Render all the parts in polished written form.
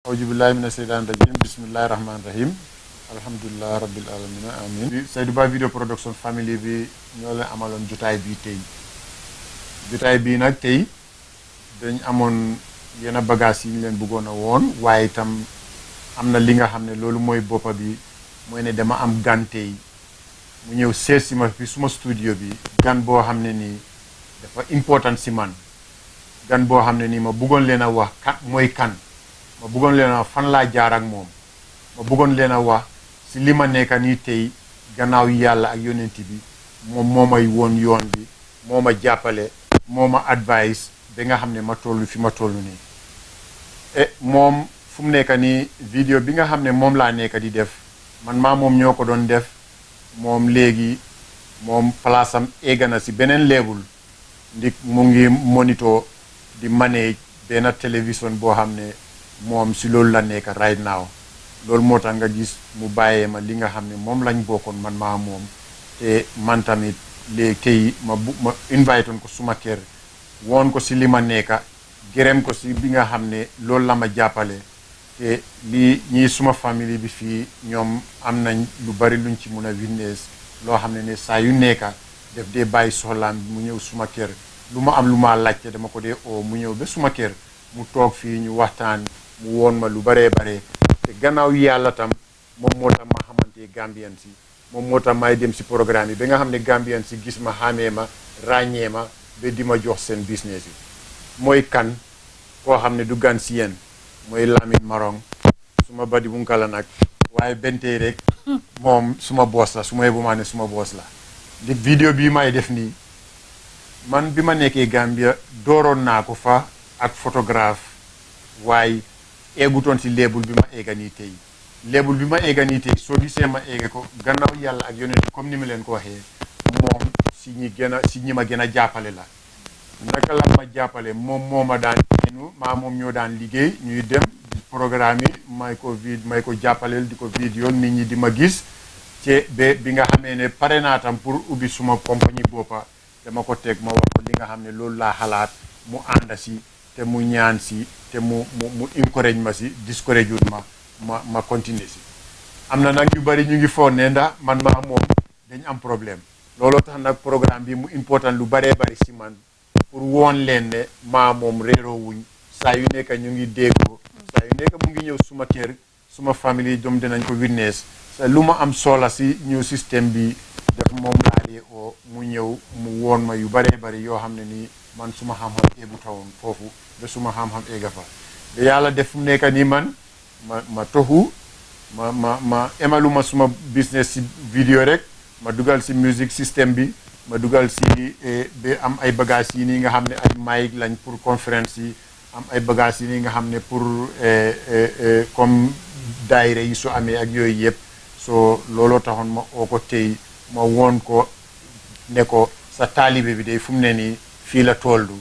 auzu billahi mina seytaan rajim bismillahi rahmaani rahim alhamdulilah rabbil alamin amin Saidoubah video production family bi ñoo leen amaloon jotaay bi tey jotaay bii nag tey dañ amoon yenn bagage yi ñu leen bëggoon a woon waaye itam am na li nga xam ne loolu mooy boppa bi mooy ne dama am gan tey mu ñëw seet si ma fi suma studio bi gan boo xam ne nii dafa important si man gan boo xam ne nii ma bëggoon leen a wax kan mooy kan ma bëggoon leen a wax fan laa jaar ak moom ma bëggoon leen a wax si li ma nekk nii tey gannaaw yàlla ak yonent bi moom moo may woon yoon bi moo ma jàppale moo ma advice ba nga xam ne ma toll fi ma toll nii moom fu mu nekk nii vidéo bi nga xam ne moom laa nekk di def man maa moom ñoo ko doon def moom léegi moom place am egga na si beneen level ndik mu ngi monitor di manage benn télévision boo xam ne moom si loolu la nekk right now loolu moo tax nga gis mu bàyyee ma li nga xam ne moom lañ bokkoon man maa moom te man tamit léegi tey ma invite woon ko suma kër woon ko si li ma nekka gërëm ko si bi nga xam ne loolu la ma jàppale te lii ñii suma famille bi fii ñoom am nañ lu bari luñ ci mun a witness loo xam ne saa yu nekka def dee bàyyi soxlaam bi mu ñëw suma kër lu ma am lu ma laajte dama ko dee oo mu ñëw ba suma kër mu toog fii ñu waxtaan mu woon ma lu baree bare te gannaaw yàlla tam moom moo tax ma xamante Gambien si moom moo tax may dem si programme yi ba nga xam ne Gambien si gis ma xamee ma ràññee ma ba di ma jox seen business yi mooy kan koo xam ne du gan si yéen mooy Lamin Marong suma badi bu nkala nag waaye bentey rek moom suma boos la su ma bu ma ne suma boos la di vidéo bii may def nii man bi ma nekkee Gambia dooroon naa ko fa ak photographe waaye eegutoon si leebul bi ma eega nii tey leebul bi ma eega nii tey soo gisee ma eege ko gannaaw yàlla ak yonent comme ni ma leen ko waxee moom si ñi ma gën a jàppale la naka la ma jàppale moom moo ma daan enu maa moom ñoo daan liggéey ñuy dem programme yi may ko jàppaleel di ko vidéo nit ñi di ma gis ci ba bi nga xamee ne pare naa tam pour ubbi suma compagnie boppa dama ko teg ma wax ko li nga xam ne loolu laa xalaat mu ànda si te mu ñaan si te mu encourage ma si discourage wut ma continuer si am na nag ñu bari ñu ngi foog ne ndax man maa moom dañ am problème looloo tax nag programme bi mu important lu baree bari si man pour woon leen ne maa moom réeroo wuñ saa yu nekk ñu ngi déggoo saa yu nekk mu ngi ñëw suma kër suma famille doom dinañ ko witness sa lu ma am sola si ñu système bi def moom laa dee oo mu ñëw mu woon ma yu baree bari yoo xam ne nii man suma xam-xam eegu tawoon foofu ba suma xam-xam eega fa ba yàlla def mu nekk nii man ma toxu ma emaluma suma business si vidéo rek ma dugal si music système bi ma dugal si ba am ay bagages yi nii nga xam ne ay mic lañ pour conférence yi am ay bagages yi nii nga xam ne pour comme daayira yi su amee ak yooyu yëpp soo looloo taxoon ma oo ko tey ma woon ko ne ko sa taalibe bi day fu mu ne nii fii la tollu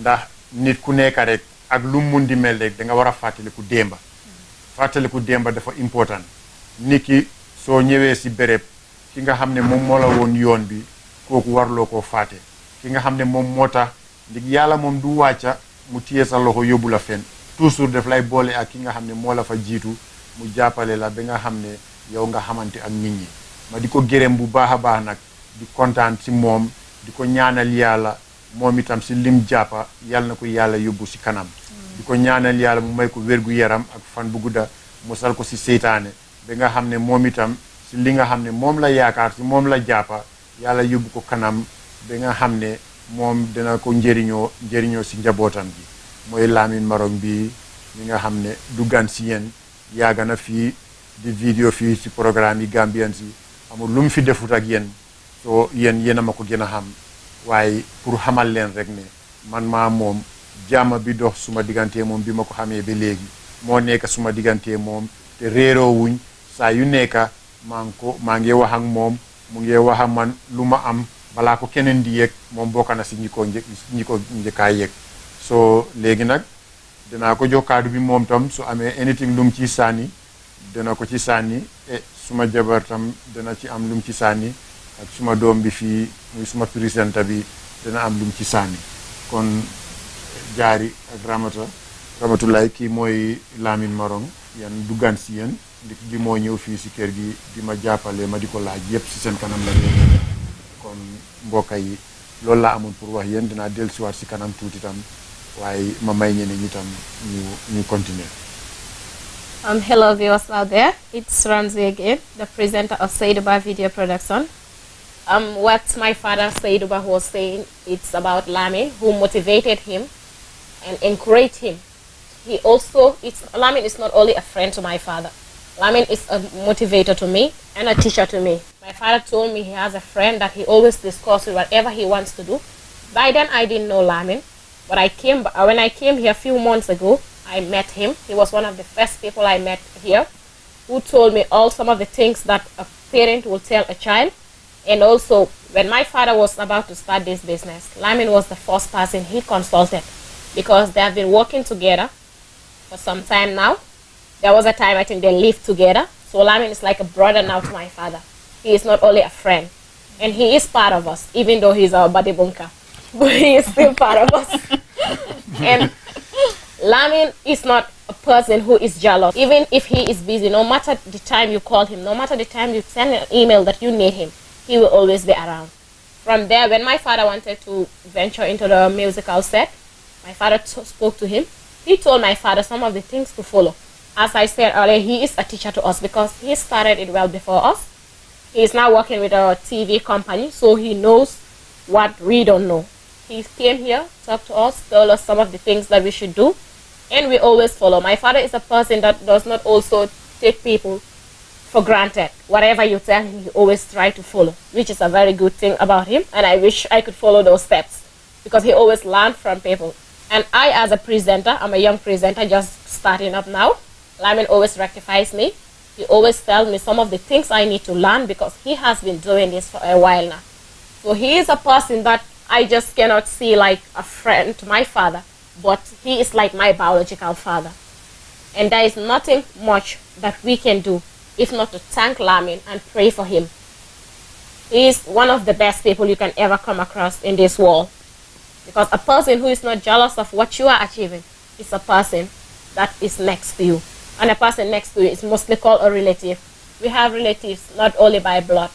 ndax nit ku nekk rek ak lu mun di mel rek da nga war a fàttaliku démba dafa important nit ki soo ñëwee si béréb ki nga xam ne moom moo la woon yoon bi kooku warloo koo fàtte ki nga xam ne moom moo tax ndig yàlla moom du wàcca mu téye sa loxo yóbbu la fen toujours daf lay boole ak ki nga xam ne moo la fa jiitu mu jàppale la ba nga xam ne yow nga xamante ak nit ñi ma di ko gërëm bu baax a baax nag di kontaan si moom di ko ñaanal yàlla moom itam si lim jàppa yàlla na ko yàlla yóbbu si kanam di ko ñaanal yàlla mu may ko wérgu yaram ak fan bu gudda musal ko si seytaane ba nga xam ne moom itam si li nga xam ne moom la yaakaar si moom la jàppa yàlla yóbbu ko kanam ba nga xam ne moom dina ko njëriñoo si njabootam gi mooy Lamin Marong bi mi nga xam ne du gan si yéen yàgg na fii di vidéo fii si programme yi Gambien si amul lu mu fi defut ak yéen soo yéen a ma ko gën a xam waaye pour xamal leen rek ne man maa moom jàmm bi dox suma diggantee moom bi ma ko xamee ba léegi moo nekk suma diggantee moom te réeroo wuñ saa yu nekka maa ngi wax ak moom mu ngi wax ak man lu ma am balaa ko keneen di yëg moom bokk na si ñi ko njëkkaa yëg soo léegi nag dinaa ko jox kaddu bi moom tam su amee anything lu mu ci sànni dina ko ci sànni suma jabar tam dina ci am lu mu ci sànni ak suma doom bi fii muy suma présidente bi dina am lu mu ci sànni kon Jaari ak Ramata Ramatulaay kii mooy Lamin Marong yan duggaan si yéen bi moo ñëw fii si kër gi di ma jàppale ma di ko laaj yëpp si seen kanam la ñuy kon mbokk yi loolu laa amoon pour wax yéen dinaa dellusiwaat si kanam tuuti tam waaye ma may ñeneen ñi tam ñu continuer. Hello viewers out there, it's RAMZY again, the presenter of Saidoubah Video Production. What my father Saidoubah was saying, it's about Lamin, who motivated him and encouraged him. Lamin is not only a friend to my father, Lamin is a motivator to me and a teacher to me. My father told me he has a friend that he always discusses whatever he wants to do. By then I didn't know Lamin, but when I came here a few months ago, I met him. He was one of the first people I met here who told me some of the things that a parent will tell a child. And also, when my father was about to start this business, Lamin was the first person he consulted because they have been working together for some time now. There was a time I think they lived together. So Lamin is like a brother now to my father. He is not only a friend. And he is part of us, even though he's our body bunker. But he is still part of us. And Lamin is not a person who is jealous. Even if he is busy, no matter the time you call him, no matter the time you send an email that you need him, he will always be around. From there, when my father wanted to venture into the musical set, my father spoke to him. He told my father some of the things to follow. As I said earlier, he is a teacher to us because he started it well before us. He is now working with a TV company, so he knows what we don't know. He came here, talked to us, told us some of the things that we should do, and we always follow. My father is a person that does not also take people for granted. Whatever you tell him, he always try to follow, which is a very good thing about him, and I wish I could follow those steps because he always learned from people. And I, as a presenter, I'm a young presenter just starting up now. Lamin always rectifies me. He always tells me some of the things I need to learn because he has been doing this for a while now. So he is a person that I just cannot see like a friend to my father, but he is like my biological father. And there is nothing much that we can do if not to thank Lamin and pray for him. He is one of the best people you can ever come across in this world. Because a person who is not jealous of what you are achieving is a person that is next to you. And a person next to you is mostly called a relative. We have relatives not only by blood,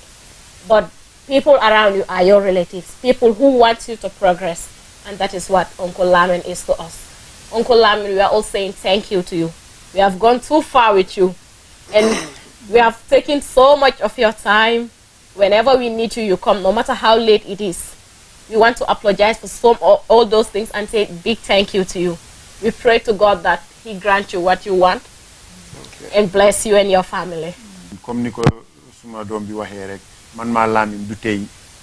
but people around you are your relatives. People who want you to progress. And that is what Uncle Lamin is to us. Uncle Lamin, we are all saying thank you to you. We have gone too far with you. And we have taken so much of your time. Whenever we need you, you come, no matter how late it is. We want to apologize for all those things and say big thank you to you. We pray to God that He grant you what you want and bless you and your family. Comme niko suma doom bi waxee rek man maa Lamin du tey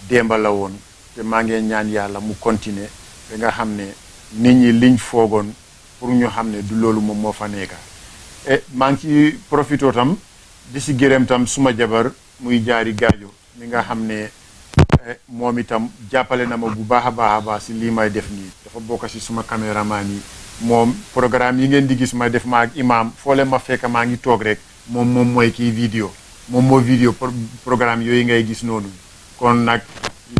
démba la woon te maa ngi ñaan yàlla mu continuer ba nga xam ne nit ñi liñ foogoon pour ñu xam ne du loolu moom moo fa nekka maa ngi ci profito tam di si gërëm tam suma jabar muy jaari GARJO mi nga xam ne moom itam jàppale na ma bu baax a baax si lii may def nii dafa bokk si suma caméraman yi moom programme yi ngeen di gis ma def ma ak imam foole ma fekk maa ngi toog rek moom mooy kii vidéo moom moo vidéo programme yooyu ngay gis noonu kon nag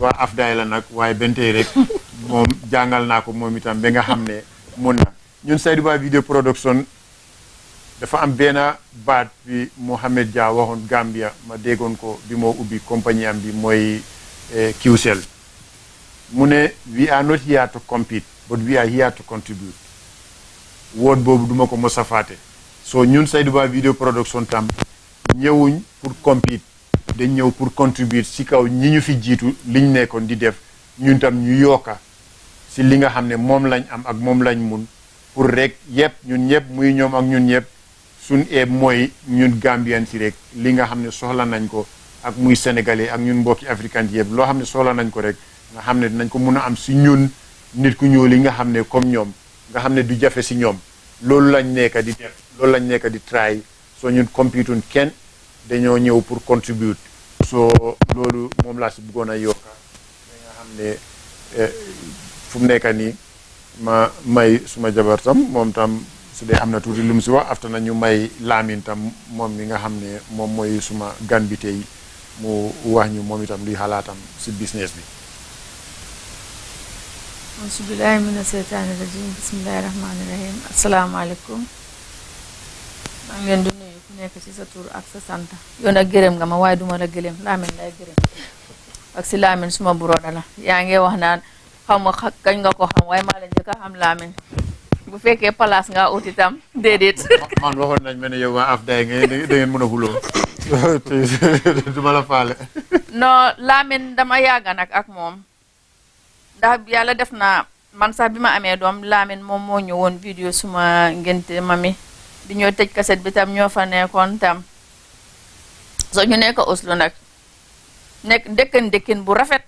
waa afdaay la nag waaye bentey rek moom jàngal naa ko moom itam ba nga xam ne mun na ñun Saidoubah Video Production dafa am benn baat bi Mohamed Dia waxoon Gambia ma déggoon ko bi moo ubbi compagnie am bi mooy QCell mu ne we are not here to compete but we are here to contribute word boobu duma ko mos a fàtte so ñun Saidoubah Video Production tam ñëwuñ pour compete dañ ñëw pour contribute si kaw ñi ñu fi jiitu liñ nekkoon di def ñun tam ñu yokka si li nga xam ne moom lañ am ak moom lañ mun pour rek yëpp ñun ñëpp muy ñoom ak ñun ñëpp suñ eeb mooy ñun Gambian si rek li nga xam ne soxla nañ ko ak muy sénégalais ak ñun mbokki africain yëpp loo xam ne soxla nañ ko rek nga xam ne dinañ ko mun a am si ñun nit ku ñuul yi nga xam ne comme ñoom nga xam ne du jafe si ñoom loolu lañ nekk di def loolu lañ nekk di try soo ñun computun kenn dañoo ñëw pour contribute soo loolu moom laa si bëggoon a yokka nga xam ne fu mu nekk nii ma may suma jabar tam moom tam su dee am na tuuti lu mu si wax after na ñu may Lamin tam moom mi nga xam ne moom mooy suma gan bi tey mu wax ñu moom itam luy xalaatam si business bi. Bismillahi mina seytaani rajim bismillahi rahmaani rahim asalaamaaleykum maa ngi leen di nuyu ku nekk ci sa tur ak sa sant yow nag gërëm nga ma waaye duma la gërëm Lamin lay gërëm ak si Lamin suma buroda la yaa ngi wax naan xaw ma kañ nga ko xam waaye maa la njëkk a xam Lamin bu fekkee place nga ut itam déedéet man waxoon nañ ma ne yow waa afday nga da ngeen mën a xuloo duma la faale non Lamin dama yàgga nag ak moom ndax yàlla def na man sax bi ma amee doom Lamin moom moo ñëwoon vidéo suma ngénte mami di ñoo tëj kaset bi tam ñoo fa nekkoon tam so ñu nekk Oslo nag nekk dëkkin bu rafet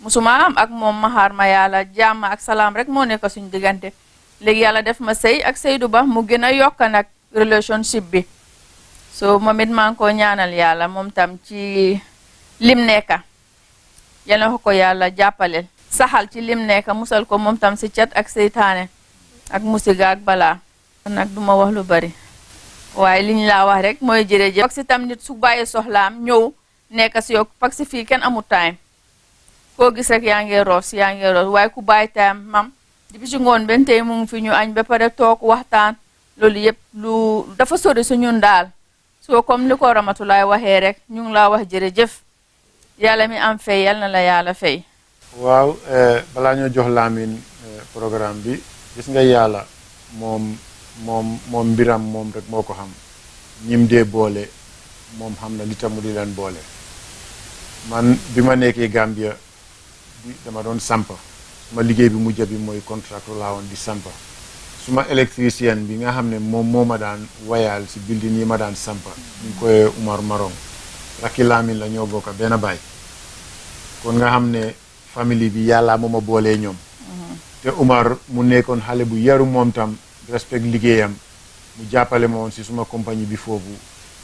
musuma am ak moom maxaar ma yàlla jàmm ak salaam rek moo nekk suñu diggante léegi yàlla def ma sëy ak Saidoubah mu gën a yokk nag relationship bi so moom it maa ngi ko ñaanal yàlla moom tam ci lim nekka yal na ko yàlla jàppaleel saxal ci lim nekka musal ko moom tam si cat ak seytaane ak musiga ak balaa nag duma wax lu bari waaye liñ laa wax rek mooy jërëjëf parce que tam nit su bàyyi soxlaam ñëw nekk si yow parce que fii kenn amul time koo gis rek yaa ngi roos waaye ku bàyyi time mam depuis ci ngoon benn tey mu ngi fi ñu añ ba pare toog waxtaan loolu yëpp lu dafa sori su ñun daal soo comme li ko Ramatulaay waxee rek ñu ngi laa wax jërëjëf yàlla mi am fay yal na la yàlla fay. waaw balaa ñoo jox Lamin programme bi gis nga yàlla moom mbiram moom rek moo ko xam ñim dee boole moom xam na li tax mu di leen boole man bi ma nekkee Gambia dama doon sampa suma liggéey bi mujj bi mooy contracteur laa woon di sampa suma électricien bi nga xam ne moom moo ma daan wayal si building yi ma daan sampa ñu ngi koy Umar Marong rakki Lamin la ñoo bokk benn baay kon nga xam ne famille bi yàlla moo ma boolee ñoom te Umar mu nekkoon xale bu yaru moom tam respect liggéeyam mu jàppale ma woon si suma compagnie bi foofu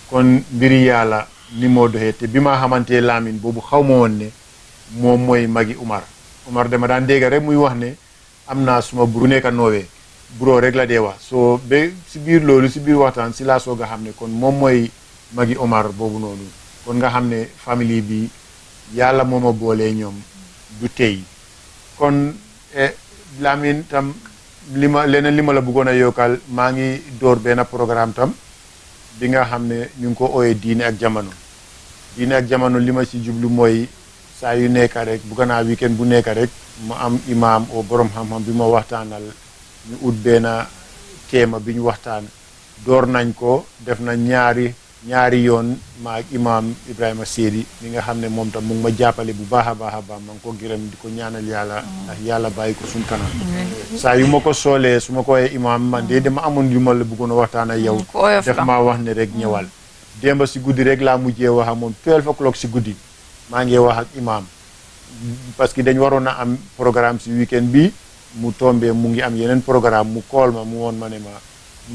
kon mbiri yàlla ni moo doxee te bi ma xamantee Lamin boobu xaw ma woon ne moom mooy magi Umar dama daan dégg rek muy wax ne am naa suma bu nekk noowee buroo rek la dee wax soo ba si biir loolu si biir waxtaan si laa soog a xam ne kon moom mooy magi Umar boobu noonu kon nga xam ne famille bi yàlla moo ma boolee ñoom du tey kon Lamin tam leneen li ma la bëggoon a yokkal maa ngi door benn programme tam bi nga xam ne ñu ngi ko ooyee diine ak jamono li ma ci jublu mooy saa yu nekk rek bëgg naa weekend bu nekk rek mu am imaam o borom xam-xam bi ma waxtaanal ñu ut benn teema bi ñu waxtaan door nañ ko def na ñaari yoon ma ak imaam Ibrahima Seydi mi nga xam ne moom tam mu ngi ma jàppale bu baax a baax ma ngi ko gërëm di ko ñaanal yàlla ndax yàlla bàyyi ko suñ kanam saa yu ma ko soolee su ma ko waxee imaam man de dama amoon yu ma la bëggoon a waxtaan ak yow def maa wax ne rek ñëwal démba si guddi rek laa mujjee wax ak moom 12 o'clock si guddi maa ngi wax ak imaam parce que dañ waroon a am programme si weekend bi mu tombé mu ngi am yeneen programme mu kool ma mu woon ma ne ma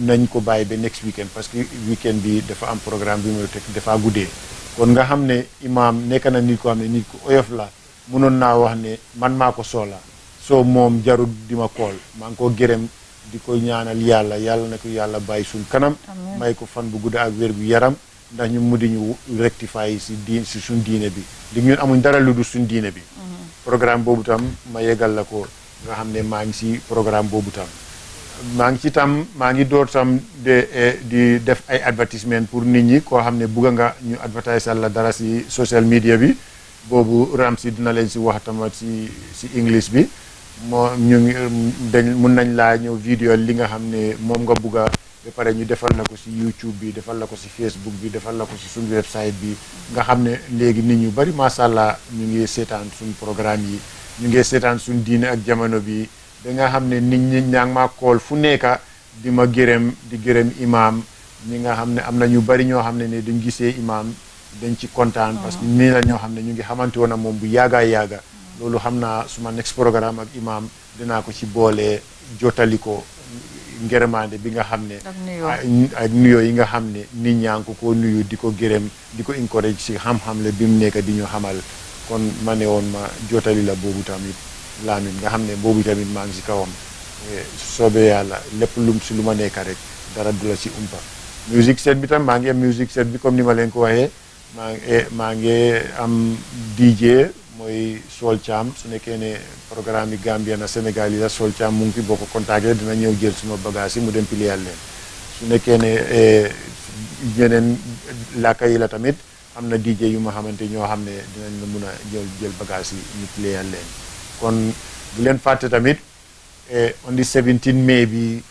nañ ko bàyyi ba next weekend parce que weekend bi dafa am programme bi mu teg dafa guddee kon nga xam ne imaam nekk na nit ko xam ne nit ku oyof la mënoon naa wax ne man maa ko soxla soo moom jarul di ma kool maa ngi ko gërëm di ko ñaanal yàlla na ko yàlla bàyyi suñ kanam may ko fan bu gudda ak wér gu yaram ndax ñu mu di ñu rectifier si suñ diine bi di ñun amuñ dara lu dul suñ diine bi programme boobu tam ma yegal la ko nga xam ne maa ngi si programme boobu tam maa ngi door tam di def ay advertisement pour nit ñi koo xam ne bugga nga ñu advertise la dara si social media bi boobu RAMZY dina leen si wax tamit si English bi moo ñu ngi mun nañ laa ñëw vidéo li nga xam ne moom nga bugga ba pare ñu defal la ko si YouTube bi defal la ko si Facebook bi defal la ko si suñu website bi nga xam ne léegi nit ñu bari macha allah ñu ngi seetaan suñ programme yi ñu ngi seetaan suñ diine ak jamono bi da nga xam ne nit ñi ñaa ngi maa kool fu nekka di ma gërëm di gërëm imaam ñi nga xam ne am na ñu bari ñoo xam ne dañ gisee imaam dañ ci kontaan parce que nii la ñoo xam ne ñu ngi xamante woon ak moom bu yàgga loolu xam naa suma next programme ak imaam dinaa ko ci boole jotali ko ngërëmaande bi nga xam ne ak nuyoo yi nga xam ne nit ñaa ngi ko nuyu di ko gërëm di ko encourage si xam-xam le bi mu nekk di ñu xamal kon ma ne woon ma jotali la boobu tamit Lamin nga xam ne boobu tamit maa ngi si kawam soobee yàlla lépp lu ma nekk rek dara du la si umpa musique set bi tam maa ngi am musique set bi comme ni ma leen ko waxee maa ngi am DJ mooy Sol Cham su nekkee ne programme yi Gambia na Sénégal yi la Sol Cham mu ngi fi boo ko contacté dina ñëw jël suma bagage yi mu dem piliyal leen su nekkee ne yeneen làkka yi la tamit am na DJ yu ma xamante ñoo xam ne dinañ la mun a jël bagage yi ñu piliyal leen kon bu leen fàtte tamit on the 17 mai bi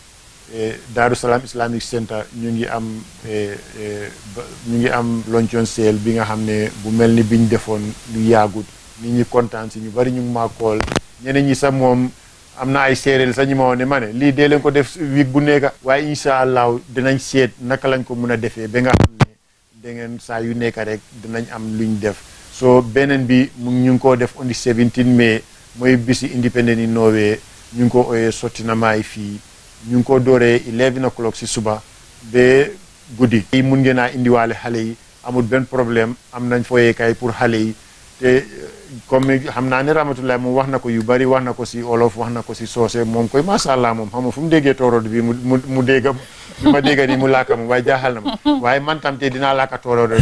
Darou Salam Islamic Center ñu ngi am luncheon sale bi nga xam ne bu mel ni biñ defoon lu yaagut nit ñi kontaan si ñu bari ñu ngi maa kool ñeneen ñi sax moom am na ay séeréer sax ñu ma woon ne ma ne lii dee leen ko def week bu nekk waaye incha allah dinañ seet naka lañ ko mun a defee ba nga xam ne da ngeen saa yu nekk rek dinañ am luñ def so beneen bi ñu ngi koo def on the 17 mai mooy bisi independent in Norway ñu ngi ko ooyee sotti na maay fii ñu ngi ko dooree 11 o'clock si suba ba guddi yi mun ngeen a indiwaale xale yi amul benn problème am nañ fooyeekaay pour xale yi te comme xam naa ne Ramatulaay moom wax na ko yu bari wax na ko si olof wax na ko si soose moom koy macha allah moom xam nga fu mu déggee toorodo bi mu dégga bi ma dégga ni mu laaka moom waaye jaaxal na ma waaye man tam te dinaa laaka toorodo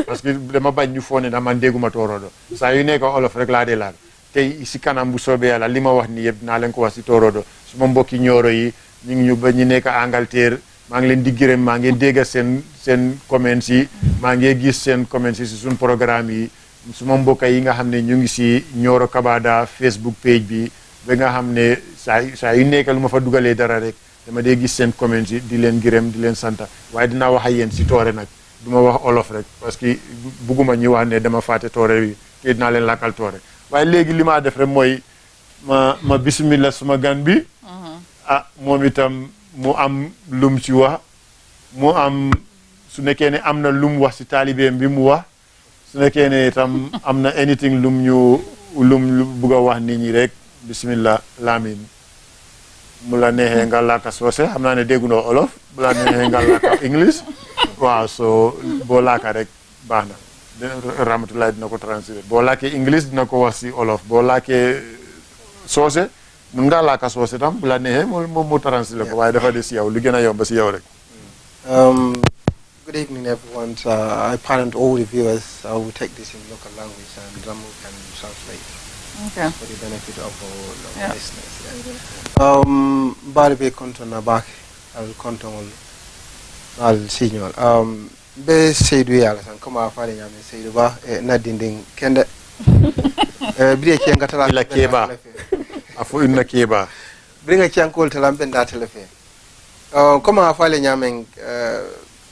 parce que dama bañ ñu foone na man dégguma toorodo saa yu nekk olof rek laa dee laaka tey si kanam bu soobee yàlla li ma wax ni yëpp dinaa leen ko wax si toorodo su ma mbokki ñooro yi ñu ngi ñu ba ñu nekk Angleterre maa ngi leen di gërëm maa ngi dégg seen comments yi maa ngi gis seen comments yi si suñ programme yi suma mbokk yi nga xam ne ñu ngi si Nioro Kabada Facebook page bi ba nga xam ne saa yu nekk lu ma fa dugalee dara rek dama dee gis seen comments yi di leen gërëm di leen santa waaye dinaa wax ak yéen si toore nag du ma wax olof rek parce que bugguma ñu wax ne dama fàtte toore bi te dinaa leen lakkal toore waaye léegi li ma def rek mooy ma bismillah suma gan bi moom itam mu am lum ci wax mu am su nekkee ne am na lum wax si taalibeem bi mu wax su nekkee ne itam am na anything lum bugg a wax nit ñi rek bismillah Lamin mu la neexee nga laaka soose xam naa ne dégguloo olof bu la neexee nga laaka English waaw so boo laaka rek baax na Ramatulaay dina ko translate boo laakee English dina ko wax si olof boo laakee soose mun ngaa laaka soose tam bu la neexee moom mu translate ko waaye dafa des si yow lu gën a yomb si yow rek. Good evening, everyone. I pardon to all the viewers. I will take this in local language and Ramu can translate for the benefit of all listeners. Bari be konton na bak al konton al signal. Be Seydou yalla san kama fare nyame Saidoubah na dinding kende. Biye ke ngatala la keba. Afu inna keba. Bringa chankol talam ben da telefe. Kama fare nyame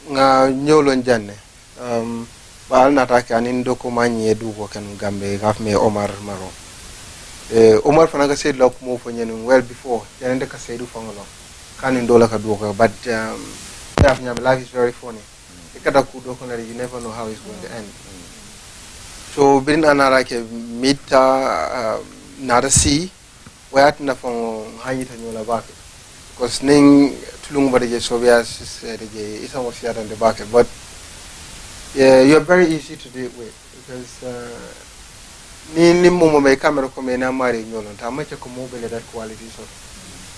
nga ñewlon janne baal nata ka nin doko mañe du ko kan gambe gaf me Omar Marong Omar fana ga said lok mo fo ñen well before janende ka Seydou fangolo kanin dola ka du ko but daf ñam life is very funny ikata ku do ko na you never know how it's going to end so bin anara ke mita nada si wayat na fon hayita ñola bak because ning tulung bade je sobias de isa was yet on the bucket but you're very easy to deal with because ni momo me camera ko me na mari nyolon ta mace ko mobile that quality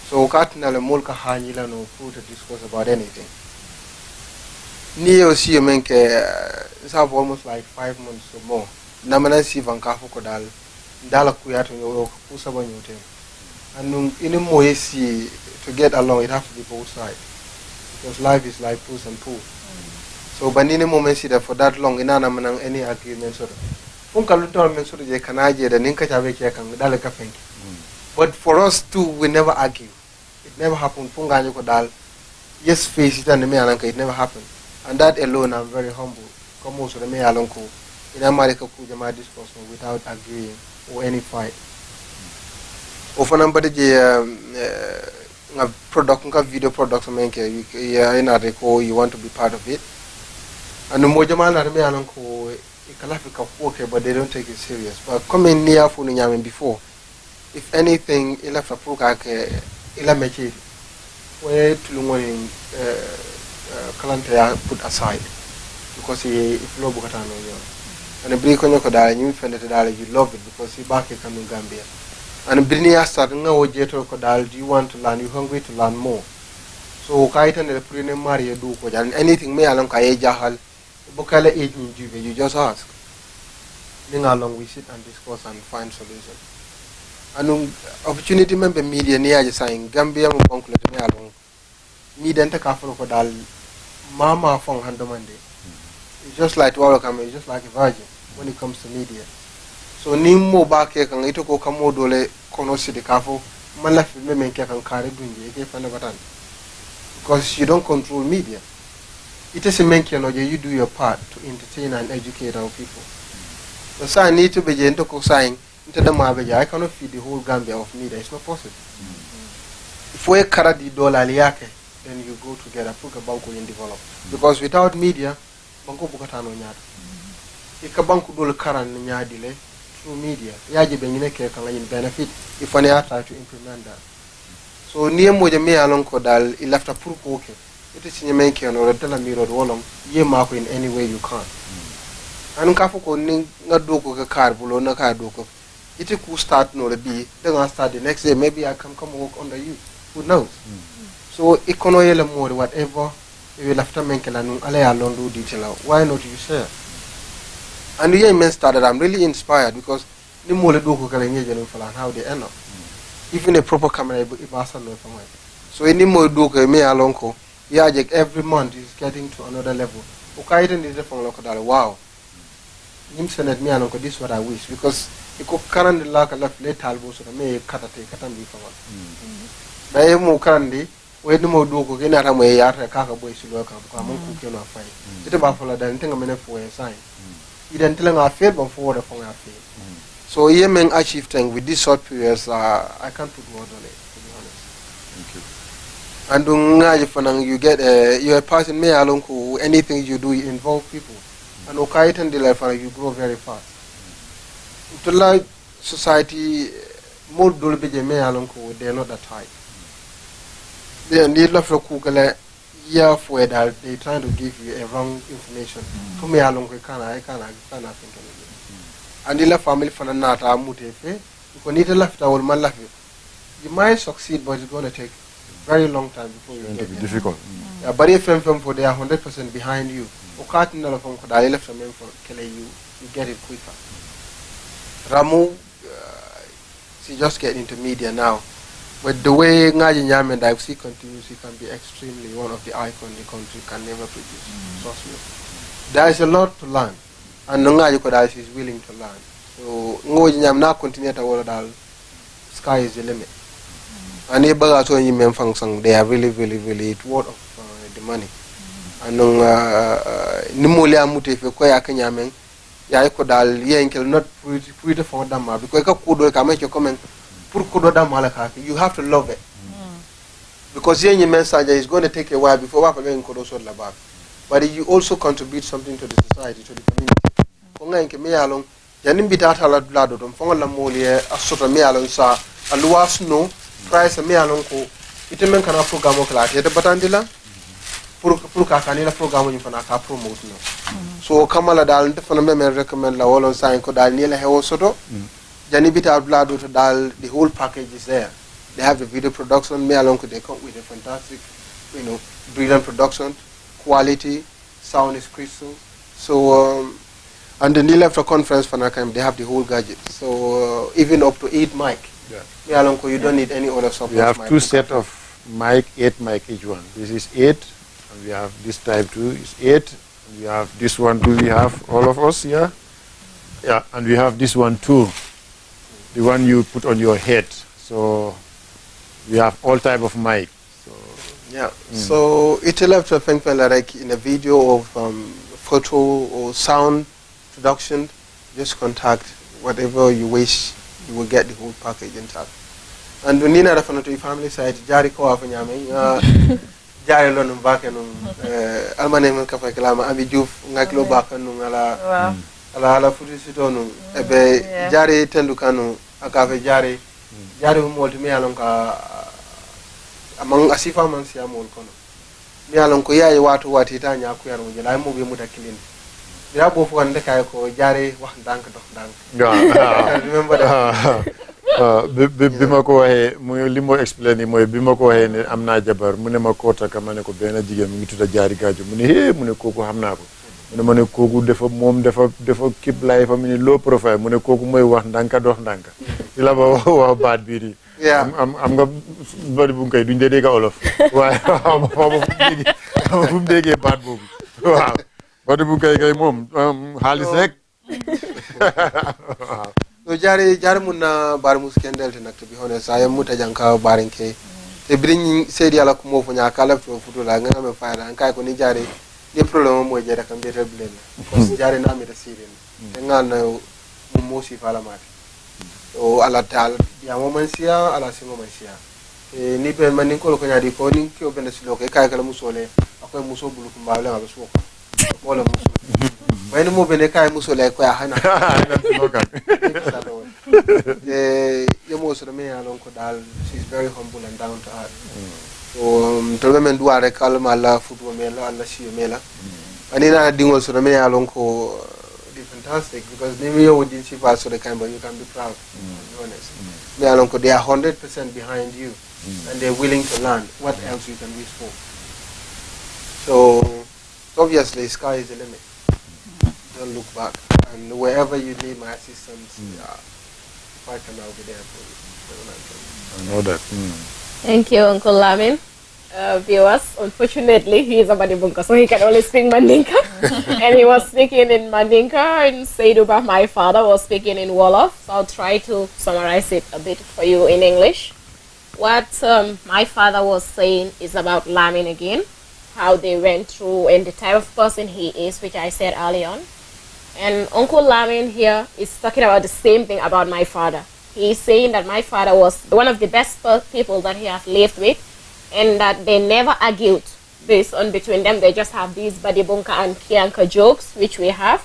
so katna le mulka hanila no food to discuss about anything ni yo si men ke have almost like 5 months or more na mana si van ka ko dala ku yato yo ku sabo nyote and in mo yesi to get along, it has to be both sides. Because life is like push and pull. So, but in a moment, see that for that long, in any agreement, sort of. But for us too, we never argue. It never happened. Yes, face it and it never happened. And that alone, I'm very humble. Come also the alonko in America, discussion without agreeing or any fight. Often, video product you want to be part of it and the mojamal arme anko ikalafika okay but they don't take it serious but coming near for nyame before if anything ila fapuka ke ila mechi we tulungoni kalanta ya put aside because if lo bukata no yo and bri ko nyoko dala nyim fendete dala you love it because he back in Gambia. And Brinia starting now, do you want to learn? You're hungry to learn more. So, Kaitan and the Prine Maria do and anything me along Kaye Jahal, Bokala 8 you just ask. ning along we sit and discuss and find solution and opportunity member media ni aje saying Gambia mo bonkle ni along media enta ka folo ko dal mama fong handomande. It's just like welcome, it's just like a virgin when it comes to media. So ni mo ba ke kan ito ko kamo dole kono sidi kafo man la fi me ke kan kare dunje ke fana batan. Because you don't control media. It is a menke no you do your part to entertain and educate our people. So I need to be into ko saying into the mabeja I cannot feed the whole Gambia of media. It's not possible. If we kara di dola liyake, then you go together puka banku and develop. Because without media, banku bukata no nyada. Ika banku dole kara nyadi le through media. Yaje bengine ke kanga yin benefit if one try to implement that. So niye moja me along ko dal ilafta purko okay. It is in menke no retela miro wolong ye mako in any way you can. Anu kafu ko ning ngado ko ka kar bulo na ka do ko. It could start no le be then I start the next day maybe I can come work under you. Who knows? So ikono yele more whatever you will after menke la nu ale along do detail. Why not you share? And the men started I'm really inspired because ni mo le do ko kala ngeje no falan how they end up. Even a proper camera ibasa no for so any more do me along ko yajek every month is getting to another level. Okay, then is from local wow. Nim send me along ko this is what I wish because it could currently lack a left late albo so me katate katambi for one. By mo currently we no more do ko gena ra mo yata kaka boy silo ka ko amon ku ke no fine. It about for that thing me for a sign. You don't tell a fail but forward from our fail. So Yemen achieved thing with this short periods I can't put word on it to be honest. Thank you. And you get you're a person me along who anything you do you involve people. And okaitan the life you grow very fast. To like society more dolbeje me along who they're not that high. They need love for Kugale yeah for that they trying to give you a wrong information. To me along I can't think of it. And the family for nata mutefe you need to left our man laugh you might succeed but it's going to take very long time before you get difficult. Yeah, but if for they are 100% behind you or from left for kill you get it quicker. Ramu she just get into media now. But the way Ngaji Nyame and see continues, he can be extremely one of the icons the country can never produce. Trust me. There is a lot to learn. And Ngaji Kodal is willing to learn. So Ngaji Nyame now continue to work that sky is the limit. And they are really it's worth of the money. And Nimulia Mutefe Koya Kenyameng, Yakodal Yankel not pretty for them because Kudo can make your comment. You have to love it. Because your message is going to take a while before but you also contribute something to the society, to the community. Price me along ko itemen kana program ko la te batandila pour ka kanila program ni fana ka promote no so kamala dal defana me recommend la wolon sign ko dal ni la hewo soto jani bita blado to dal the whole package is there. They have the video production me along ko they come with a fantastic brilliant production, quality, sound is crystal. So and the Nile after conference for Nakam they have the whole gadget. So even up to 8 mic. Yeah. You don't need any other support. We have 2 sets of mic, 8 mic each one. This is 8, and we have this type 2 is 8. And we have this one too. We have all of us here. Yeah, and we have this one too, the one you put on your head. So we have all type of mic. So yeah. So it will have to think like in a video of photo or sound production. Just contact whatever you wish. You will get the whole package intact. And when you know the family side, JARIE ko afanyame, JARIE lo numbake nung almane mo kapay kalama abi juf ngaklo baka nung ala futi sito nung ebe JARIE tendu kanu akafe JARIE mo me along ka among asifa man siya mo kono. Mi along ko yayi watu tanya ku yar mo jela mo be mu takilin. Yeah, both one the Kaiko, JARIE, one dank. I remember that. Bimako, Limo explaining, Bimako, I'm not Jabar, Munemakota, Kamanako, Bena, Jigam, to the JARIE GARJO, Muni, Muneko, Hamnako. mu ne ma ne kooku dafa keep life am ni low profile mu ne kooku mooy wax ndànka dox ndànka ci la ba wax baat bii di am nga bari bu ngay duñ dee dégg olof waaye fu mu déggee baat boobu waaw bari bu ngay kay moom xaalis rek waaw so jari mun na bar mus kendelte nak to be honest I am muta janka barin ke te bring sedi ala ko mo fo nya kala to futu la nga me faala an kay ko ni jari ni problème mo jere kam be reblen ko jari na mi ta sirin te ngana mo si fala mati o ala tal ya mo man sia ala si mo man sia e ni pe man ni ko nya di ko ni ko ben si lo ke kay kala musole akoy muso bulu ko mbawle ngaba so ko wala muso bayni mo bene kay musole ko ya hana yo mo so me alon ko dal she's very humble and down to earth so to men duare kalma la futu mela alla shi mela ani na dingol so me alon ko fantastic because they may would see so the kind but you can be proud to be honest me alon ko they are 100% behind you and they're willing to learn what else you can wish for so obviously sky is the limit don't look back and wherever you need my assistance if I can I'll be there for you I know that Thank you, Uncle Lamin. Viewers, unfortunately, he is a Badibunka, so he can only speak Mandinka. And he was speaking in Mandinka, and Saidoubah, my father, was speaking in Wolof. So I'll try to summarize it a bit for you in English. What my father was saying is about Lamin again, how they went through, and the type of person he is, which I said early on. And Uncle Lamin here is talking about the same thing about my father. He's saying that my father was one of the best people that he has lived with, and that they never argued based on between them. They just have these Badibunka and Kianka jokes, which we have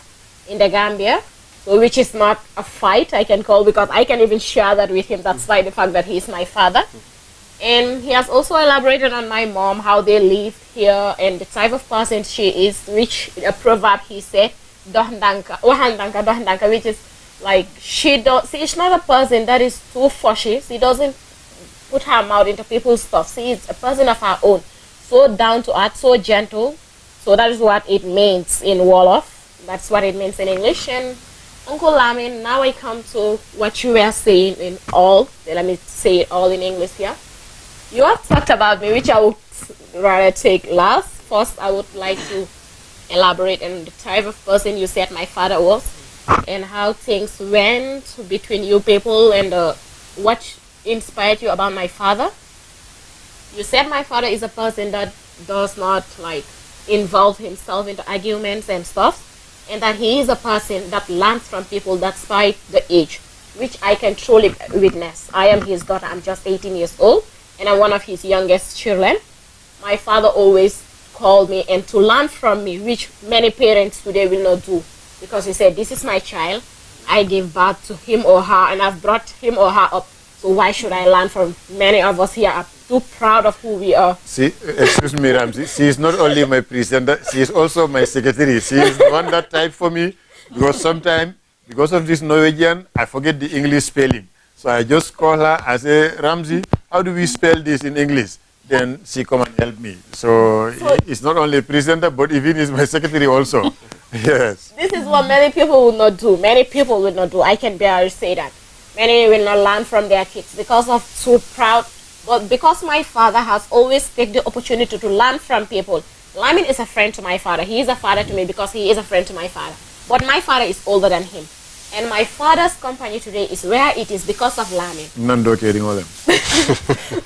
in the Gambia, so which is not a fight, I can call, because I can even share that with him. That's why the fact that he's my father. And he has also elaborated on my mom, how they lived here, and the type of person she is, which a proverb he said, dohndanka, ohandanka, dohndanka, which is like she's not a person that is too fussy. She doesn't put her mouth into people's stuff. She is a person of her own, so down to earth, so gentle. So that is what it means in Wolof. That's what it means in English. And Uncle Lamin, now I come to what you were saying in all. Let me say it all in English here. You have talked about me, which I would rather take last. First, I would like to elaborate on the type of person you said my father was, and how things went between you people, and what inspired you about my father. You said my father is a person that does not like involve himself into arguments and stuff, and that he is a person that learns from people despite the age, which I can truly witness. I am his daughter. I'm just 18 years old, and I'm one of his youngest children. My father always called me and to learn from me, which many parents today will not do, because he said, this is my child, I gave birth to him or her, and I've brought him or her up, so why should I learn from? Many of us here are too proud of who we are. See, excuse me, Ramzy, she is not only my presenter, she is also my secretary. She is the one that typed for me, because sometimes, because of this Norwegian, I forget the English spelling. So I just call her, I say, Ramzy, how do we spell this in English? Then she come and help me. So it's not only a presenter, but even is my secretary also. Yes. This is what many people will not do. Many people will not do. I can barely say that. Many will not learn from their kids because of too proud. But because my father has always taken the opportunity to learn from people. Lamin is a friend to my father. He is a father to me because he is a friend to my father. But my father is older than him. And my father's company today is where it is because of Lamin. Nando caring all them.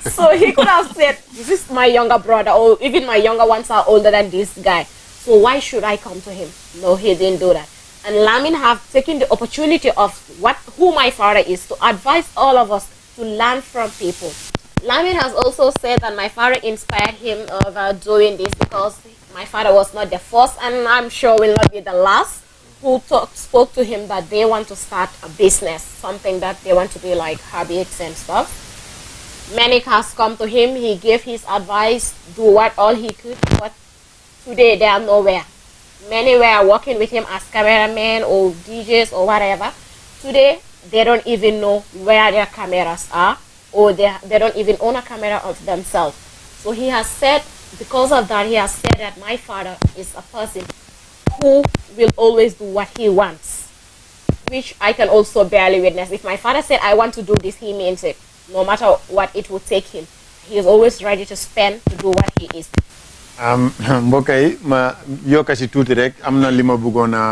So he could have said, this is my younger brother, or even my younger ones are older than this guy. So why should I come to him? No, he didn't do that. And Lamin have taken the opportunity of who my father is to advise all of us to learn from people. Lamin has also said that my father inspired him about doing this because my father was not the first, and I'm sure will not be the last, who spoke to him that they want to start a business, something that they want to be like habits and stuff. Many has come to him, he gave his advice, do what all he could, but today they are nowhere. Many were working with him as cameramen or DJs or whatever. Today they don't even know where their cameras are, or they don't even own a camera of themselves. So he has said, because of that, he has said that my father is a person who will always do what he wants, which I can also barely witness. If my father said, I want to do this, he means it. No matter what it would take him, he is always ready to spend to do what he is. mbokk yi ma yokka si tuuti rek am na li ma bëggoon a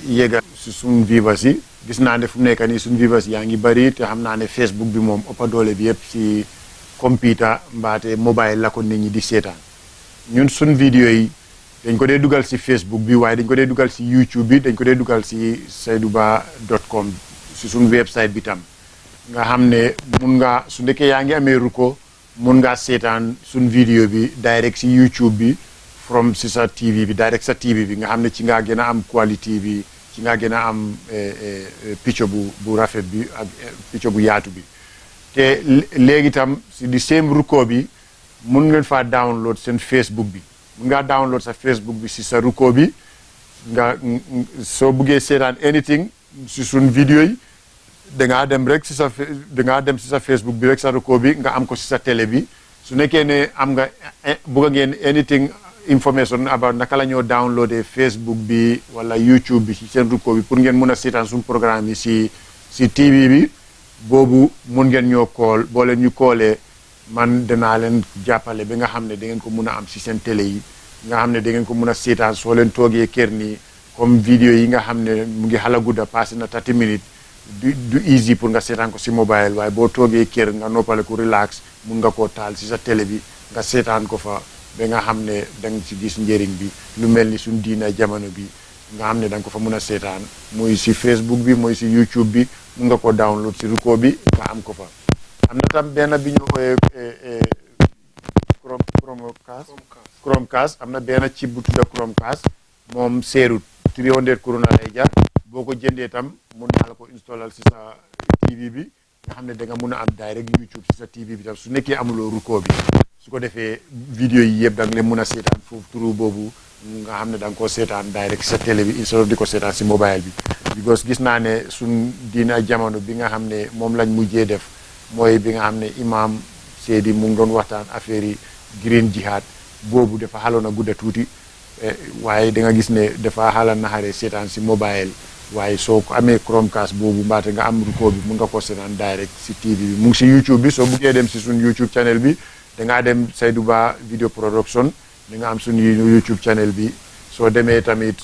yéega si suñ viewers yi gis naa ne fu mu nekk nii suñ viewers yaa ngi bari te xam naa ne Facebook bi moom ëppa doole bi yëpp si computer mbaate mobile la ko nit ñi di seetaan ñun suñ vidéo yi dañ ko dee dugal si Facebook bi waaye dañ ko dee dugal si YouTube bi dañ ko dee dugal si Saidoubah.com si suñ website bi tam nga xam ne mun nga su nekkee yaa ngi amee ruko mun ngaa seetaan suñ vidéo bi direct si YouTube bi from si sa TV bi direct sa TV bi nga xam ne ci ngaa gën a am quality bi ci ngaa gën a am picture bu rafet bi ak picture bu yaatu bi te léegi tam si di same ruko bi mun ngeen faa download seen Facebook bi mun ngaa download sa Facebook bi si sa ruko bi nga soo buggee seetaan anything si suñ vidéo yi dangaa dem rek si sa Facebook bi rek sa ruko bi nga am ko si sa télé bi su nekkee ne am nga bugga ngeen anything information about naka la ñoo downloadé Facebook bi wala YouTube bi si seen ruko bi pour ngeen mun a seetaan suñu programme yi si TV bi boobu mun ngeen ñoo call boo leen ñu callee man danaa leen jàppale ba nga xam ne da ngeen ko mun a am si seen télé yi nga xam ne da ngeen ko mun a seetaan soo leen toogee kër nii comme vidéo yi nga xam ne mu ngi xala gudda passé na 30 minutes du easy pour nga seetaan ko si mobile waaye boo toogee kër nga noppale ko relax mun nga koo taal si sa télé bi nga seetaan ko fa ba nga xam ne da nga ci gis njëriñ bi lu mel ni suñ diina jamono bi nga xam ne da nga ko fa mun a seetaan muy si Facebook bi muy si YouTube bi mun nga ko download si ruko bi nga am ko fa am na tam benn bi ñu ooyee Chromecast am na benn chip bu tudda Chromecast moom seerut 300 kuruna lay jar boo ko jëndee tam mun naa la ko installal si sa TV bi nga xam ne da nga mun a am direct YouTube si sa TV bi tam su nekkee amuloo ruko bi su ko defee vidéo yi yëpp da nga leen mun a seetaan foofu turu boobu nga xam ne da nga koo seetaan direct si sa télé bi instead of di ko seetaan si mobile bi because gis naa ne suñ diina jamono bi nga xam ne moom lañ mujjee def mooy bi nga xam ne imam Seydi mu ngi doon waxtaan affaire yi green jihad boobu dafa xaloon a gudda tuuti waaye da nga gis ne dafa xala naxaree seetaan si mobile waaye soo ko amee Chromecast boobu mbaate nga am ruko bi mun nga ko seetaan direct si TV bi mu ngi si YouTube bi soo buggee dem si suñ YouTube channel bi dangaa dem Saidoubah video production di nga am suñu YouTube channel bi soo demee tamit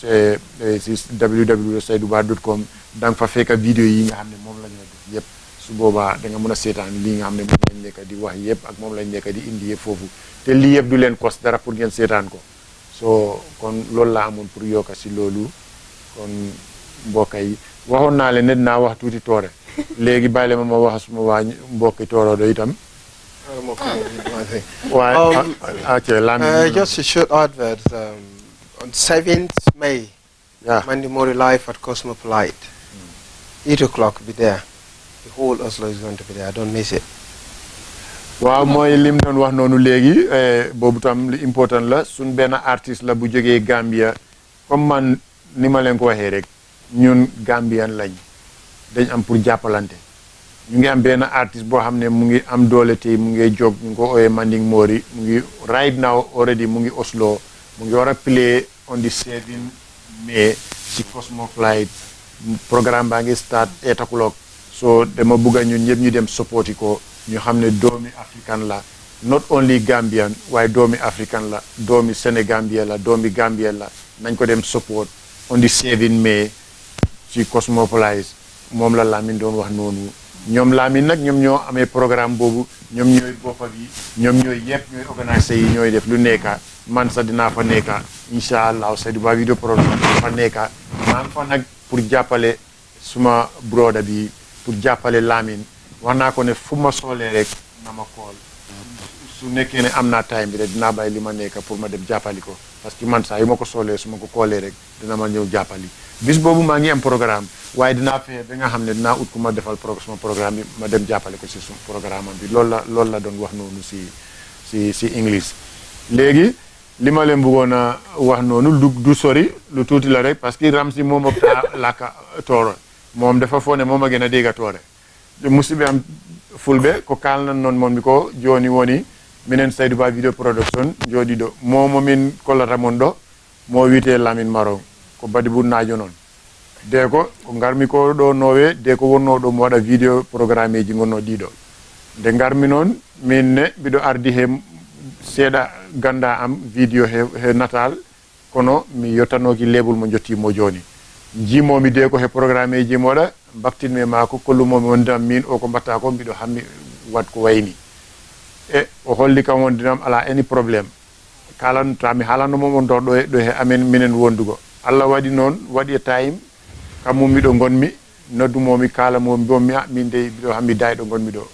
si www.saidoubah.com da nga fa fekk vidéo yi nga xam ne moom la ñu def yëpp su boobaa da nga mën a seetaan lii nga xam ne moom lañ nekk di wax yëpp ak moom lañ nekk di indi yëpp foofu te lii yëpp du leen cost dara pour ngeen seetaan ko soo kon loolu laa amoon pour yokka si loolu kon mbokk yi waxoon naa leen ne dinaa wax tuuti toore léegi bàyyi ma wax suma waa mbokki tooroodo itam just a short advert. On 7th May, Monday morning live at Cosmopolite. 8 o'clock, be there. The whole Oslo is going to be there. Don't miss it. waaw mooy lim doon wax noonu léegi boobu tam li important la suñ benn artiste la bu jógee Gambia comme man ni ma leen ko waxee rek ñun Gambian lañ dañ am pour jàppalante ñu ngi am benn artiste boo xam ne mu ngi am doole tey mu ngi jóg ñu ngi ko ooyee Manding Mori mu ngi right now already mu ngi Oslo mu ngi war a play on the 7 May ci Cosmo Flight programme baa ngi start 8 o'clock so dama bugg a ñun ñëpp ñu dem supporti ko ñu xam ne doomi africain la not only Gambian waaye doomi africain la doomi Sénégambia la doomi Gambia la nañ ko dem support on the 7 May ci Cosmo Flight moom la Lamin doon wax noonu ñoom Lamin nag ñoom ñoo amee programme boobu ñoom ñooy boppa bi ñoom ñooy yëpp ñooy organisé yi ñooy def lu nekka man sax dinaa fa nekka incha allah Saidoubah video production fa nekka maa ngi fa nag pour jàppale suma broda bi pour jàppale Lamin wax naa ko ne fu ma soolee rek na ma kool su nekkee ne am naa time bi rek dinaa bàyyi li ma nekka pour ma dem jàppali ko parce que man sax yu ma ko soolee su ma ko koolee rek dina ma ñëw jàppali bis boobu maa ngi am programme waaye dinaa fee ba nga xam ne dinaa ut ku ma defal sama programme bi ma dem jàppale ko si su programme am bi loolu la doon wax noonu si English léegi li ma leen bëggoon a wax noonu du sori lu tuuti la rek parce que Ramzy moom ëpp làkka tooro moom dafa foo ne moom a gën a dégg a toore musidɓe am fulɓe ko kalnan noon mon mi ko joni woni minen Saidoubah video production jooɗiɗo momo min kollata mon ɗo mo wite Lamin Marong ko badi bu naajo non de ko ngarmi ko do nowe de ko wonno do mo wada video programme ji gonno dido de ngarmi non min ne bido ardi he seeda ganda am video he natal kono mi yottanoki lebul mo jotti mo joni jimomi de ko he programme ji moda baktinme mako kollumo wonda min o ko batta ko bido hammi wat ko wayni e o holli kam wondinam ala any problem kalan tami halano mo on do he amen minen wondugo Allah wadi non wadi time kamum mido gonmi noddumomi kala mo bommi min de bido hammi daydo gonmi do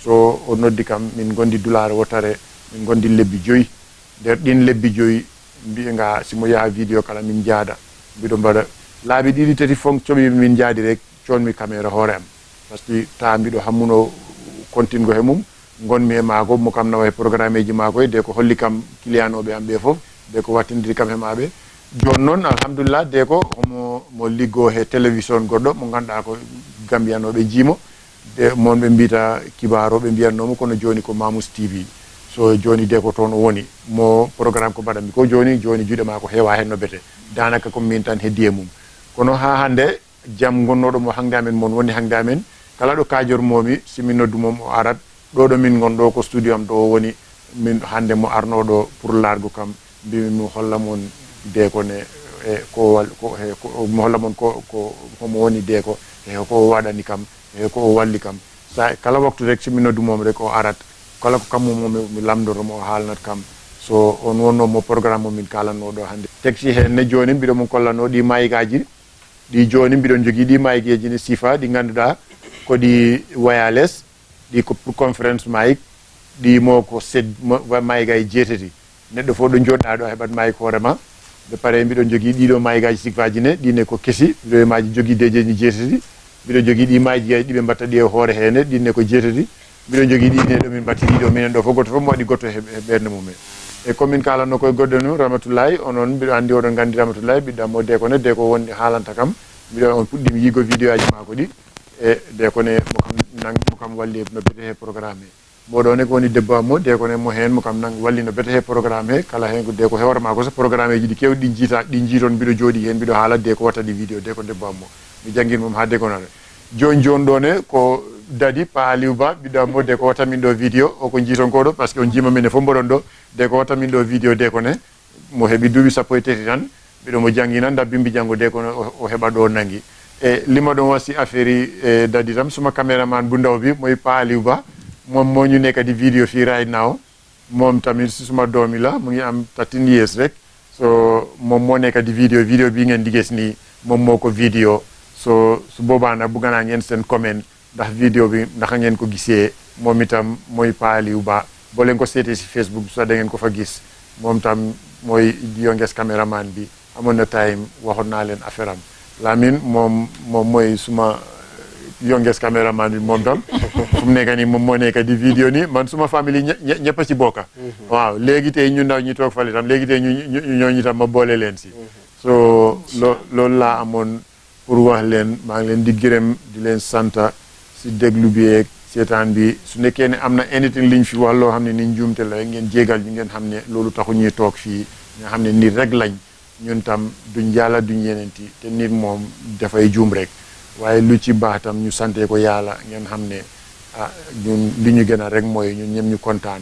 so o noddi kam min gondi dollar wotare min gondi lebbi joyi der din lebbi joyi mbi nga simo ya video kala min jaada bido mbada laabi didi tati fonction min jaadi rek mi caméra horem parce que ta mbido hammuno continue go he mum gonmi e mago mo kam nawa programme ji mago de ko holli kam client obe ambe fof de ko watindiri kam he mabe jon non alhamdulillah de ko mo liggo he télévision goddo mo ganda ko gambiyanobe jimo de mon be mbita kibarobe mbiyannomo kono joni ko MAMOS TV so joni de ko ton woni mo programme ko badami ko joni jude mako hewa hen no bete danaka ko min tan heddi e mum kono ha hande jam gonnodo mo hangdamen mon woni hangdamen kala do kajor momi simi noddu mom o arat do min gondo ko studio am do woni min hande mo arno do pour largo kam bi mi holla mon de ko ne e ko wal ko he ko mo holla mon ko mo woni de ko e ko wadani kam e ko walli kam sa kala waktu rek simi noddu mom rek o arat kala ko kam mom mi lamdoro mo halnat kam so on wonno mo programme min kalano do hande taxi he ne joni bido mo kollano di mayigaji di joni bidon jogi di mayigeji ni sifa di ganduda ko di wireless di ko conference mic di mo ko sed mayigay jetati neddo fo do jodda do hebat mic horema be pare bidon jogi di do mayigaji sifaji ne di ne ko kesi do maaji jogi deje ni jetati bidon jogi di mayigaji di be batta di hore hene di ne ko jetati bidon jogi di ne do min batti di do min do fo goto fo mo di goto he berne mum e commune kala no koy goddonu Ramatoulaye onon bido andi odon gandi Ramatoulaye bidda mo de ko ne de ko woni halanta kam bido on puddimi yigo video aji mako di e de ko ne mo kam walli no bete he programme mo do ne ko woni debbo mo de ko ne mo hen mo kam nang walli no bete he programme kala hen ko de ko hewar mako so programme ji di kewdi di jiton bido jodi hen bido hala de ko wata di video de ko debbo mo mi jangin mom hadde ko non jon do ne ko dadi pa ALIUE bidda mo de ko wata min do video o ko jiton ko do parce que on jima men fo mboron do de ko wata min do video de ko ne mo hebi dubi sappo teti tan bido mo jangina dabbi jango de ko o heba do nangi e lima do wasi affaire e dadi tam suma cameraman bu ndaw bi moy pa ALIUE mom mo ñu nekk di video fi right now mom tamit suma domi la mu ngi am 13 years rek so mom mo nekk di video bi ngeen di gis ni mom moko video so su boba na bu gana ngeen sen comment ndax video bi ndax ngeen ko gisee mom itam moy pa ALIUE bo len ko sété ci Facebook so da ngeen ko fa gis mom tam moy yonges cameraman bi amon na time waxon na len affaire am Lamin mom moy suma yonges cameraman bi mom tam fum nekk ni mom mo nekk di video ni man suma famille ñepp ci bokka waaw légui tay ñu ndaw ñi tok fali tam légui tay ñu ñi tam ma bolé len ci so lo la amone pour wax len ma ngi len di gërem di len santa ci déglu bi ak seetaan bi su nekkee ne am na anything liñ fi wax loo xam ne ni njuumte la ngeen jégal ñu ngeen xam ne loolu taxu ñuy toog fii nga xam ne nit rek lañ ñun tam duñ yàlla duñ yenenti te nit moom dafay juum rek waaye lu ci baax tam ñu sante ko yàlla ngeen xam ne ñun li ñu gën a rek mooy ñun ñëpp ñu kontaan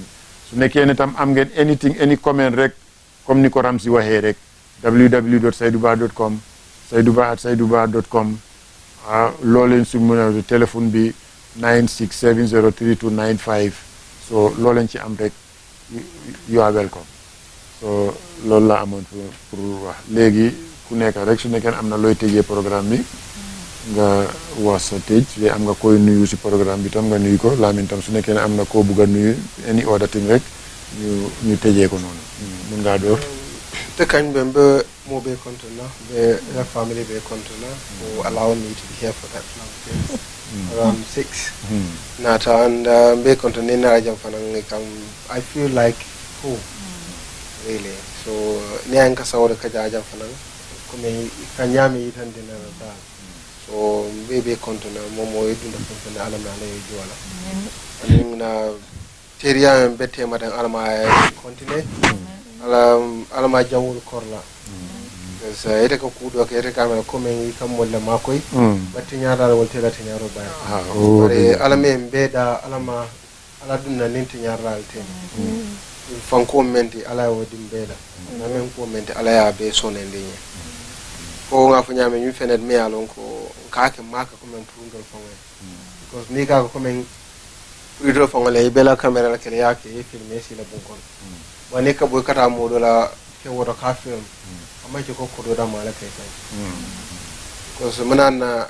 su nekkee ne tam am ngeen anything any comment rek comme ni ko Ramzy waxee rek www.saidoubah.com saidoubah@saidoubah.com loo leen su mën a téléphone bi 96703295 so loo leen ci am rek you are welcome so loolu la amoon pour wax léegi ku nekk rek su nekkee am na looy tëjee programme bi nga wax sa tëj am nga koy nuyu si programme bi tam nga nuyu ko Lamin tam su nekkee ne am na koo bugg a nuyu any other thing rek ñu tëjee ko noonu mun ngaa door te kañ be mo be kontona be la family be kontona who allow me to be here for that long around 6 nata and be kontona na jam fanan kam I feel like home really so ni an ka sawre ka jam fanan ko me kanyami tan dina da so be kontona momo yidunda kontona alam na lay jola anin na teria bette madan alma continue ala ma jawul korla so ite ko kudo ke ite kamera ko men kam wala makoy batti nyaadal wol tela tinyaro bay bare ala men beda ala dunna ninti nyaadal ten fanko menti ala wodi beda na men ko menti ala ya be sonende nya ko nga fu nyame ñu fenet me alon ko kaake maka ko men tundol fango because ni ka ko men tudo fango le bela camera la kele yake filmer si la bunkon wani ka boy kata modo la ke wodo ka film amma ke ko kodo da mala kai kai because munan na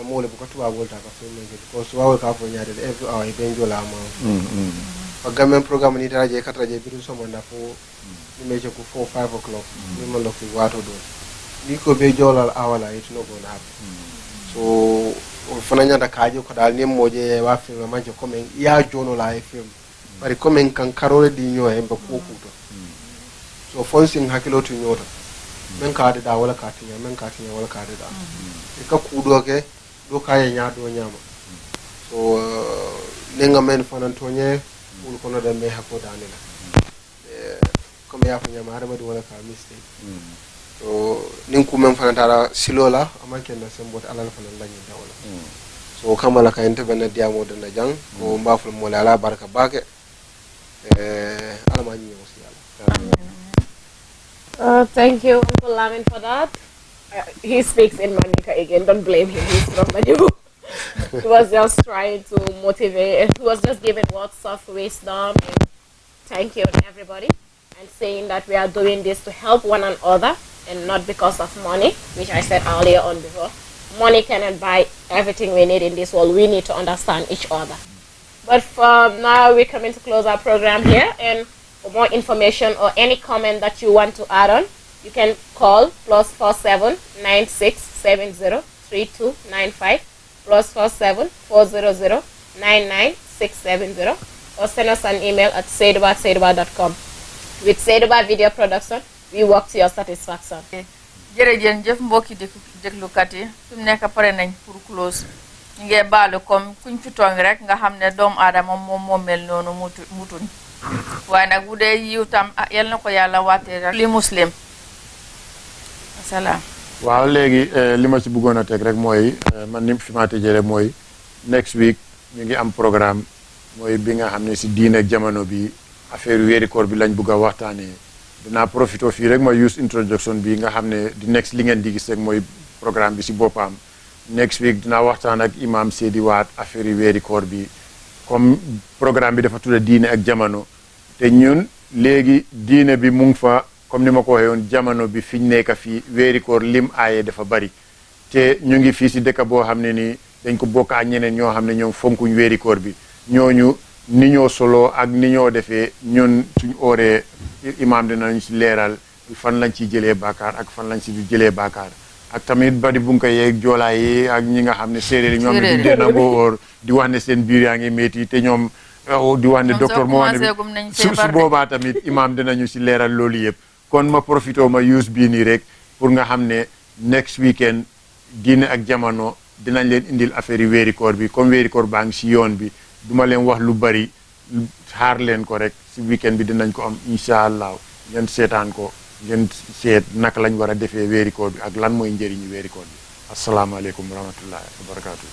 mole bu ko tuwa volta ka film ke because wawo ka fo nyaade every hour be njola ma gamen programme ni taraje kataje bidu so manda fo ni meje ko 4-5 o'clock ni mo lokki wato do ni ko be jolal awala it no go na so fana nyanda kaaje ko dal ni moje wa film ma je ko men ya jono la e film bari ko men kan karole di nyo e ba ko kuto so fonsin hakilo to nyota men ka da wala ka tinya men ka tinya wala ka da e ka kudo ke do kaye nya do nyama so nenga men fana tonye ul kono da me hako danila ko me ya fanya mara madu wala ka mistake so nin ku men fana tara silola amanke na sembot alal fana lanyi dawla so kamala ka ente bana diamo da na jang ko mbaful mo la barka bake alama nyi aussi Thank you, Uncle Lamin, for that. He speaks in Manica again. Don't blame him. He's from Manu. He was just trying to motivate. He was just giving words of wisdom and thank you to everybody and saying that we are doing this to help one another and not because of money, which I said earlier on before. Money cannot buy everything we need in this world. We need to understand each other. But for now, we're coming to close our program here. And for more information or any comment that you want to add on, you can call +47 9670 3295 +47 400 99670 or send us an email at saidoubah@saidoubah.com. With Saidoubah Video Production, we work to your satisfaction. jërëjëf mbokki déglukat yi fi mu nekk pare nañ pour close ñu ngi baalu comme kuñ fi tooñ rek nga xam ne doomu aadama moom moo mel noonu mutuñ waaye nag bu dee yiw tam yal na ko yàlla waatee rek li muslim asalaam waaw léegi li ma ci bëggoon a teg rek mooy man ni fi ma tëjee rek mooy next week ñu ngi am programme mooy bi nga xam ne si diine ak jamono bi affaire weeri koor bi lañ bëgg a waxtaanee dinaa profité fii rek mooy use introduction bi nga xam ne di next li ngeen di gis rek mooy programme bi si boppam next week dinaa waxtaan ak imam Seydi Waat affaire weeri koor bi comme programme bi dafa tudda diine ak jamono te ñun léegi diine bi mu ngi fa comme ni ma ko waxee woon jamono bi fi ñu nekk fii weeri koor lim aaye dafa bari te ñu ngi fii si dëkk boo xam ne ni dañ ko bokk ak ñeneen ñoo xam ne ñoom fonkuñ weeri koor bi ñooñu ni ñoo solo ak ni ñoo defee ñun suñ ooree imaam dinañ si leeral fan lañ ciy jëlee baakaar ak fan lañ si du jëlee baakaar ak tamit bari bu nga ko yeeg joolaa yi ak ñi nga xam ne séeréer yi ñoom ne duñ dee nangoo oor di wax ne seen biir yaa ngi métti te ñoom di wax ne docteur moo wax ne su boobaa tamit imaam dinañu si leeral loolu yëpp kon ma profité ma use bii nii rek pour nga xam ne next weekend diine ak jamono dinañ leen indil affaire yi weeri koor bi comme weeri koor baa ngi si yoon bi duma leen wax lu bari xaar leen ko rek si weekend bi dinañ ko am incha allah ngeen seetaan ko ngeen seet naka lañ war a defee weeri koor bi ak lan mooy njëriñu weeri koor bi asalaamaaleykum wa rahmatullahi wa barakaatu.